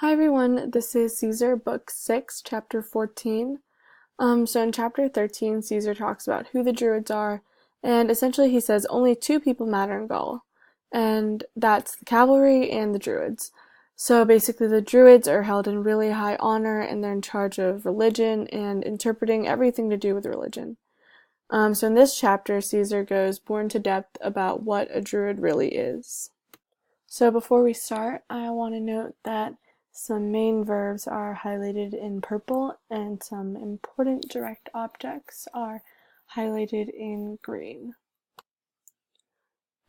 Hi everyone, this is Caesar, Book 6, Chapter 14. So in Chapter 13, Caesar talks about who the Druids are, and essentially he says only two people matter in Gaul, and that's the cavalry and the Druids. So basically the Druids are held in really high honor, and they're in charge of religion and interpreting everything to do with religion. So in this chapter, Caesar goes more into depth about what a Druid really is. So before we start, I want to note that some main verbs are highlighted in purple and some important direct objects are highlighted in green.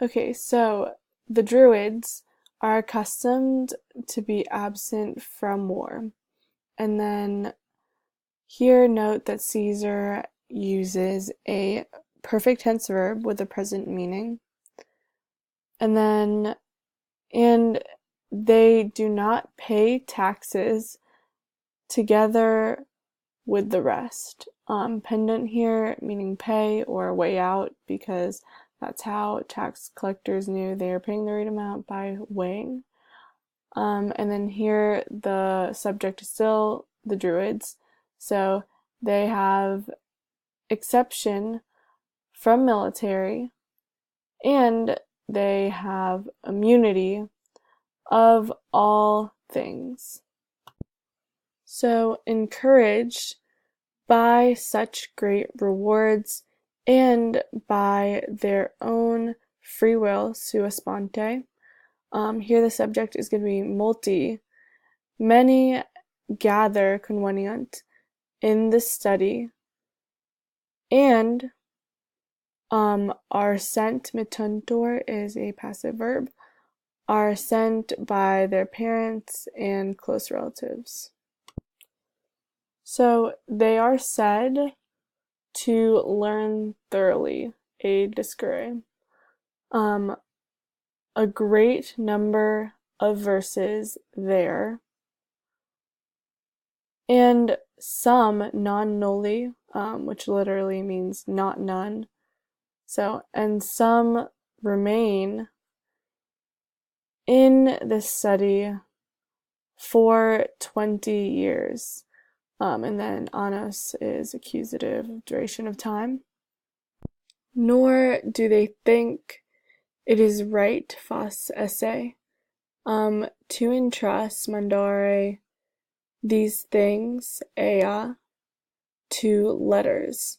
Okay, so the Druids are accustomed to be absent from war. And then here note that Caesar uses a perfect tense verb with a present meaning. And they do not pay taxes together with the rest. Pendant here meaning pay or weigh out, because that's how tax collectors knew they were paying the right amount, by weighing. And then here the subject is still the Druids, so they have exception from military and they have immunity of all things. So encouraged by such great rewards and by their own free will, sua sponte. Here the subject is going to be multi. Many gather conveniunt in the study and are sent, mittuntur is a passive verb, are sent by their parents and close relatives. So they are said to learn thoroughly, a discourage. A great number of verses there, and some non-nulli, which literally means not none. So, and some remain in this study for 20 years. And then annos is accusative, duration of time. Nor do they think it is right, fas esse, to entrust mandare these things, ea, to letters.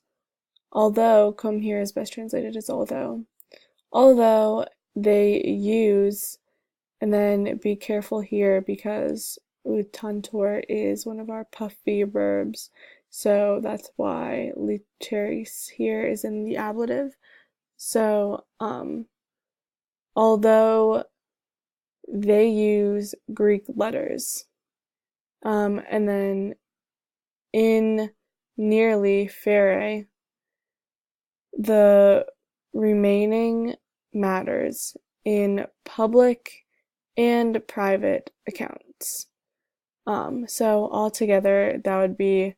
Although, come here is best translated as although they use, and then be careful here because utantor is one of our puffy verbs, so that's why literis here is in the ablative. So, although they use Greek letters, and then in nearly fere, the remaining matters in public and private accounts. So altogether that would be,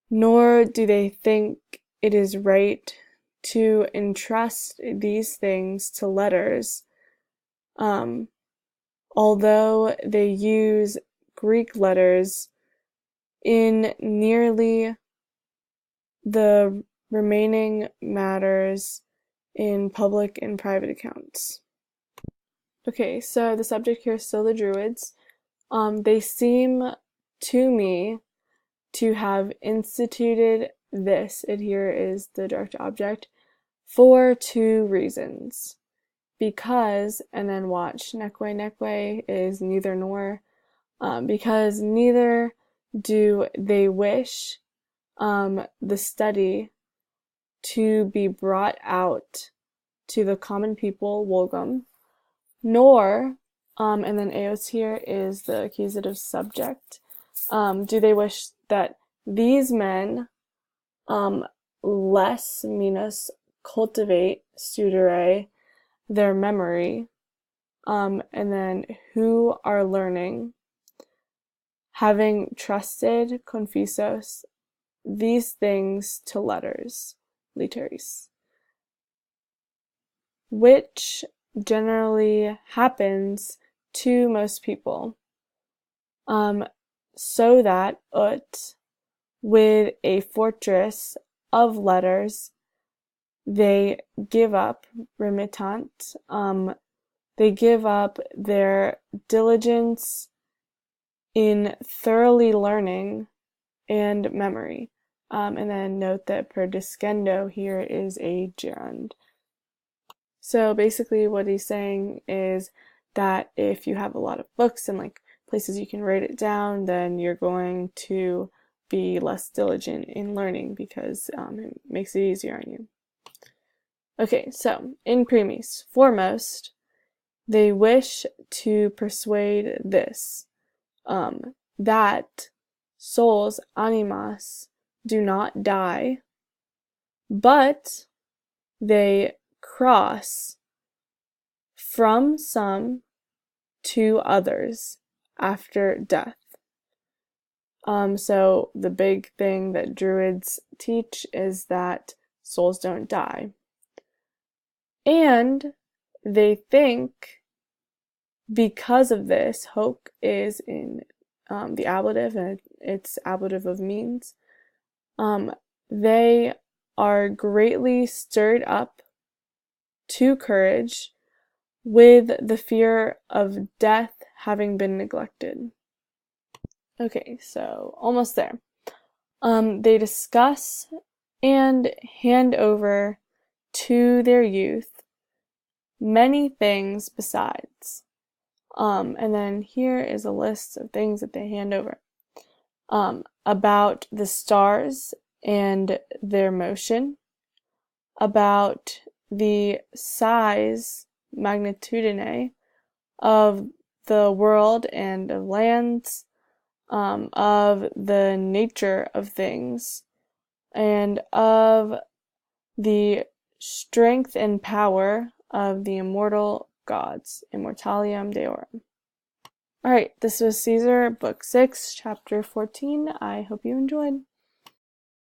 nor do they think it is right to entrust these things to letters, although they use Greek letters in nearly the remaining matters in public and private accounts. Okay, so the subject here is still the Druids. They seem to me to have instituted this, it here is the direct object, for two reasons. Because, and then watch, neque is neither nor, because neither do they wish the study to be brought out to the common people, vulgum, nor, and then eos here is the accusative subject, do they wish that these men less minus cultivate, studere, their memory, and then who are learning, having trusted, confisos, these things to letters, literis, which generally happens to most people. So that ut, with a fortress of letters, they give up, remittant, they give up their diligence in thoroughly learning and memory. And then note that perdiscendo here is a gerund. So basically what he's saying is that if you have a lot of books and like places you can write it down, then you're going to be less diligent in learning because it makes it easier on you. Okay, so in primis, foremost, they wish to persuade this, that souls, animas, do not die, but they cross from some to others after death. So the big thing that Druids teach is that souls don't die. And they think because of this, hoc is in the ablative, and it's ablative of means. They are greatly stirred up to courage with the fear of death having been neglected. Okay, so almost there. They discuss and hand over to their youth many things besides. And then here is a list of things that they hand over. About the stars and their motion, about the size, magnitudine, of the world and of lands, of the nature of things, and of the strength and power of the immortal gods, Immortalium Deorum. Alright, this was Caesar, Book 6, Chapter 14. I hope you enjoyed.